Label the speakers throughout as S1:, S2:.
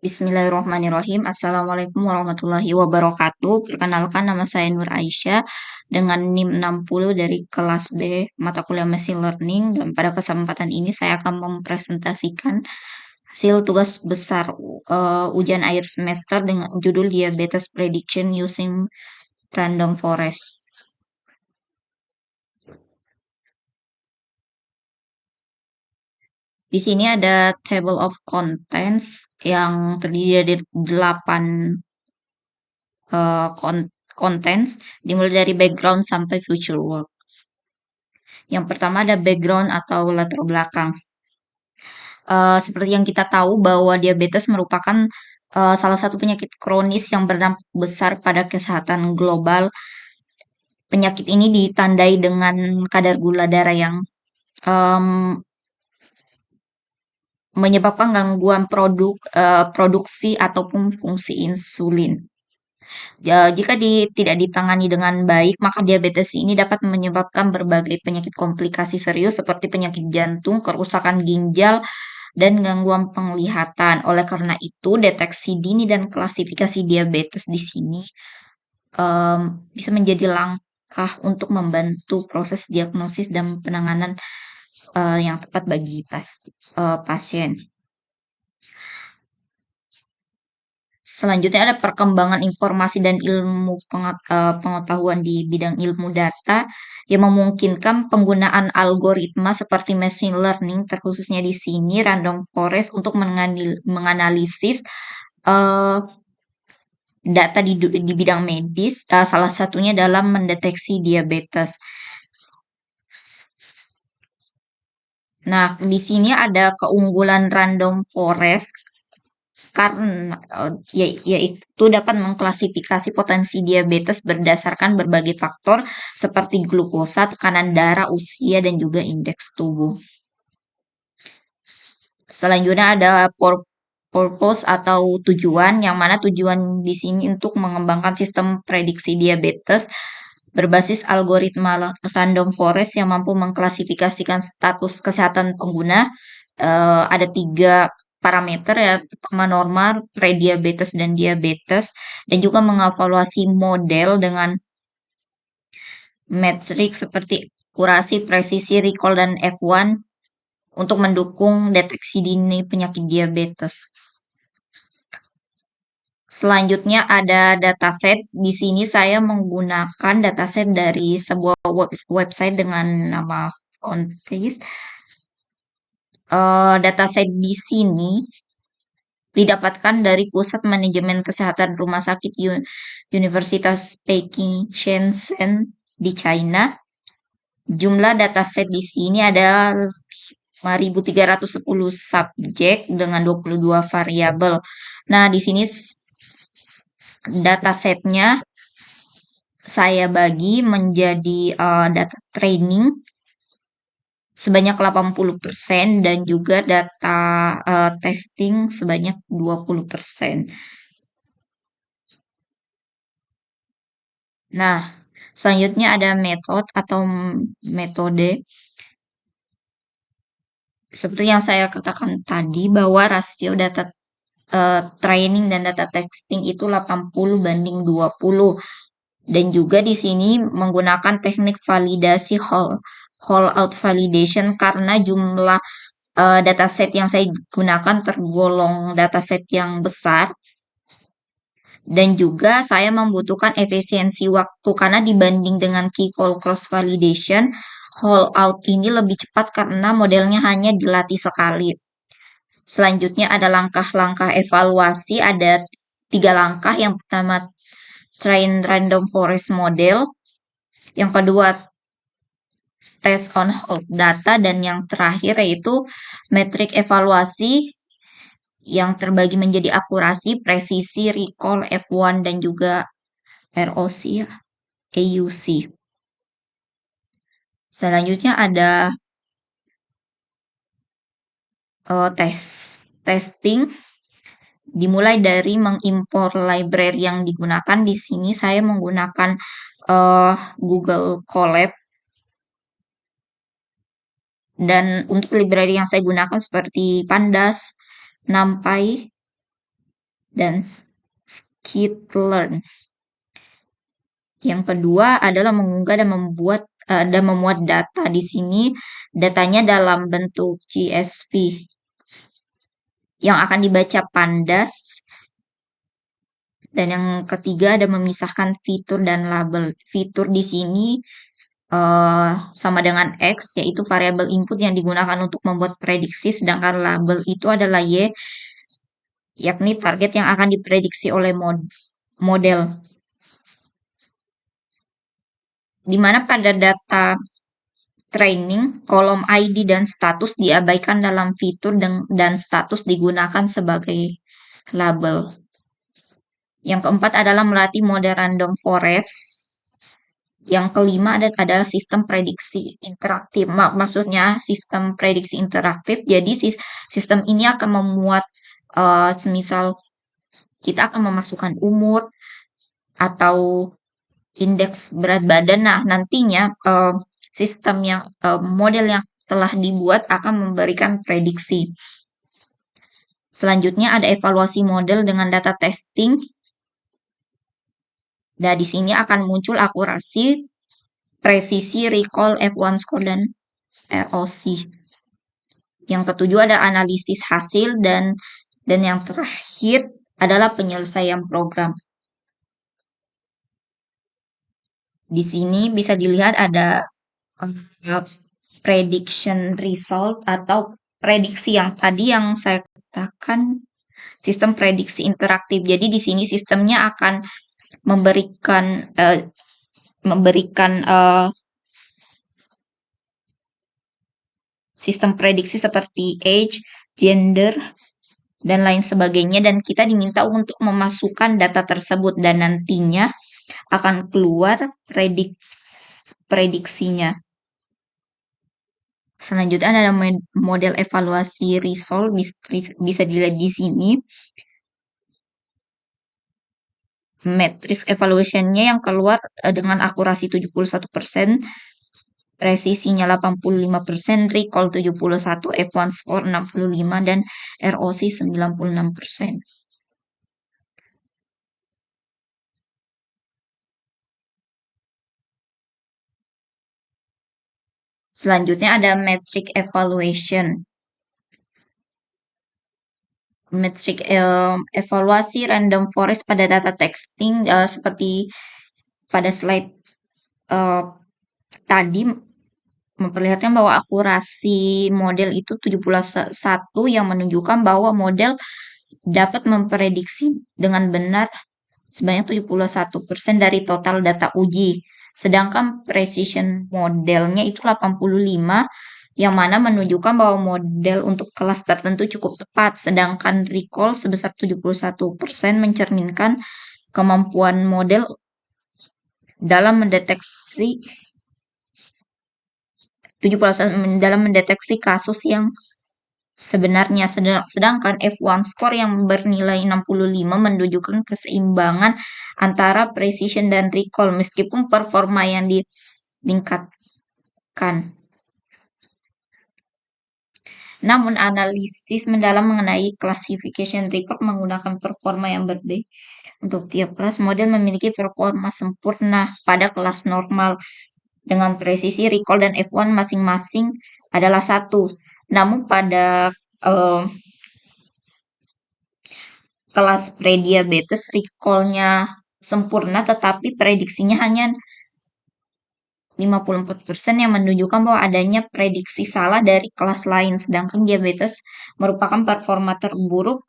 S1: Bismillahirrahmanirrahim. Assalamualaikum warahmatullahi wabarakatuh. Perkenalkan nama saya Nur Aisyah dengan NIM 60 dari kelas B mata kuliah Machine Learning, dan pada kesempatan ini saya akan mempresentasikan hasil tugas besar ujian akhir semester dengan judul Diabetes Prediction Using Random Forest. Di sini ada table of contents yang terdiri dari 8 contents, dimulai dari background sampai future work. Yang pertama ada background atau latar belakang. Seperti yang kita tahu bahwa diabetes merupakan salah satu penyakit kronis yang berdampak besar pada kesehatan global. Penyakit ini ditandai dengan kadar gula darah yang menyebabkan gangguan produksi ataupun fungsi insulin. Jika tidak ditangani dengan baik, maka diabetes ini dapat menyebabkan berbagai penyakit komplikasi serius seperti penyakit jantung, kerusakan ginjal, dan gangguan penglihatan. Oleh karena itu, deteksi dini dan klasifikasi diabetes di sini bisa menjadi langkah untuk membantu proses diagnosis dan penanganan yang tepat bagi pasien. Selanjutnya ada perkembangan informasi dan ilmu pengetahuan di bidang ilmu data yang memungkinkan penggunaan algoritma seperti machine learning, terkhususnya di sini random forest, untuk menganalisis uh, data di bidang medis, salah satunya dalam mendeteksi diabetes. Nah, di sini ada keunggulan random forest karena yaitu dapat mengklasifikasi potensi diabetes berdasarkan berbagai faktor seperti glukosa, tekanan darah, usia, dan juga indeks tubuh. Selanjutnya ada purpose atau tujuan, yang mana tujuan di sini untuk mengembangkan sistem prediksi diabetes berbasis algoritma random forest yang mampu mengklasifikasikan status kesehatan pengguna. Ada 3 parameter, ya, pertama normal, prediabetes, dan diabetes, dan juga mengevaluasi model dengan metrik seperti akurasi, presisi, recall, dan F1 untuk mendukung deteksi dini penyakit diabetes. Selanjutnya ada dataset. Di sini saya menggunakan dataset dari sebuah website dengan nama Fontis. Dataset di sini didapatkan dari Pusat Manajemen Kesehatan Rumah Sakit Universitas Peking Shenzhen di China. Jumlah dataset di sini ada 5.310 subjek dengan 22 variabel. Nah, di sini datasetnya saya bagi menjadi data training sebanyak 80% dan juga data testing sebanyak 20%. Nah, selanjutnya ada metode. Seperti yang saya katakan tadi bahwa rasio data training dan data testing itu 80/20. Dan juga di sini menggunakan teknik validasi whole out validation karena jumlah dataset yang saya gunakan tergolong dataset yang besar, dan juga saya membutuhkan efisiensi waktu karena dibanding dengan key-value cross validation, whole out ini lebih cepat karena modelnya hanya dilatih sekali. Selanjutnya ada langkah-langkah evaluasi, ada 3 langkah. Yang pertama, train random forest model. Yang kedua, test on whole data, dan yang terakhir yaitu metrik evaluasi yang terbagi menjadi akurasi, presisi, recall, F1, dan juga ROC, AUC. Selanjutnya ada testing, dimulai dari mengimpor library yang digunakan. Di sini saya menggunakan Google Colab, dan untuk library yang saya gunakan seperti Pandas, NumPy, dan skitlearn. Yang kedua adalah mengunggah dan memuat data. Di sini datanya dalam bentuk CSV yang akan dibaca Pandas. Dan yang ketiga ada memisahkan fitur dan label. Fitur di sini sama dengan X, yaitu variabel input yang digunakan untuk membuat prediksi, sedangkan label itu adalah Y, yakni target yang akan diprediksi oleh model. Di mana pada data training, kolom ID dan status diabaikan dalam fitur dan status digunakan sebagai label. Yang keempat adalah melatih model random forest. Yang kelima adalah sistem prediksi interaktif. Maksudnya sistem prediksi interaktif. Jadi sistem ini akan memuat semisal kita akan memasukkan umur atau indeks berat badan. Nah, nantinya model yang telah dibuat akan memberikan prediksi. Selanjutnya ada evaluasi model dengan data testing. Nah, di sini akan muncul akurasi, presisi, recall, F1 score, dan ROC. Yang ketujuh ada analisis hasil dan yang terakhir adalah penyelesaian program. Di sini bisa dilihat ada prediction result atau prediksi yang tadi yang saya katakan sistem prediksi interaktif. Jadi di sini sistemnya akan memberikan sistem prediksi seperti age, gender, dan lain sebagainya, dan kita diminta untuk memasukkan data tersebut dan nantinya akan keluar prediksinya. Selanjutnya ada model evaluasi result, bisa dilihat di sini. Matrix evaluation-nya yang keluar dengan akurasi 71%, presisinya 85%, recall 71, F1 score 65, dan ROC 96%. Selanjutnya ada metric evaluation. Metric evaluasi random forest pada data texting seperti pada slide tadi memperlihatkan bahwa akurasi model itu 71 yang menunjukkan bahwa model dapat memprediksi dengan benar sebanyak 71% dari total data uji. Sedangkan precision modelnya itu 85 yang mana menunjukkan bahwa model untuk kelas tertentu cukup tepat. Sedangkan recall sebesar 71% mencerminkan kemampuan model dalam mendeteksi kasus yang sebenarnya. Sedangkan F1 score yang bernilai 65 menunjukkan keseimbangan antara precision dan recall meskipun performa yang ditingkatkan. Namun analisis mendalam mengenai classification report menggunakan performa yang berbeda. Untuk tiap kelas, model memiliki performa sempurna pada kelas normal dengan presisi recall dan F1 masing-masing adalah 1. Namun pada kelas prediabetes recall-nya sempurna tetapi prediksinya hanya 54% yang menunjukkan bahwa adanya prediksi salah dari kelas lain. Sedangkan diabetes merupakan performa terburuk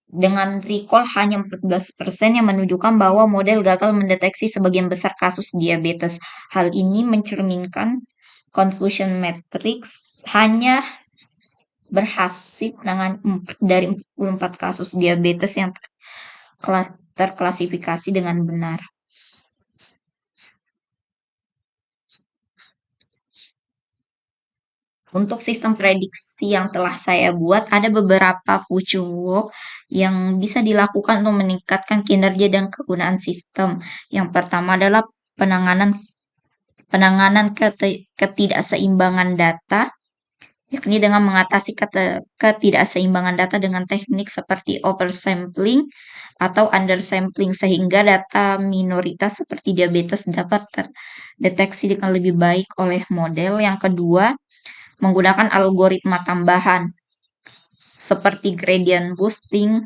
S1: dengan recall hanya 14% yang menunjukkan bahwa model gagal mendeteksi sebagian besar kasus diabetes. Hal ini mencerminkan confusion matrix hanya berhasil menangani 4 dari 44 kasus diabetes yang terklasifikasi dengan benar. Untuk sistem prediksi yang telah saya buat, ada beberapa future work yang bisa dilakukan untuk meningkatkan kinerja dan kegunaan sistem. Yang pertama adalah penanganan ketidakseimbangan data. yakni dengan mengatasi ketidakseimbangan data dengan teknik seperti oversampling atau undersampling sehingga data minoritas seperti diabetes dapat terdeteksi dengan lebih baik oleh model. Yang kedua, menggunakan algoritma tambahan seperti gradient boosting,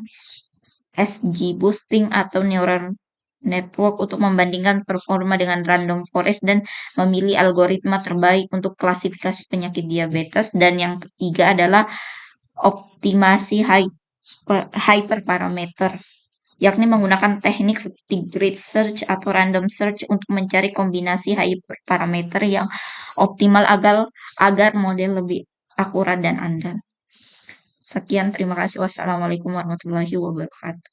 S1: SG boosting, atau neural network untuk membandingkan performa dengan random forest dan memilih algoritma terbaik untuk klasifikasi penyakit diabetes. Dan yang ketiga adalah optimasi hyperparameter, yakni menggunakan teknik seperti grid search atau random search untuk mencari kombinasi hyperparameter yang optimal agar model lebih akurat dan andal. Sekian, terima kasih. Wassalamualaikum warahmatullahi wabarakatuh.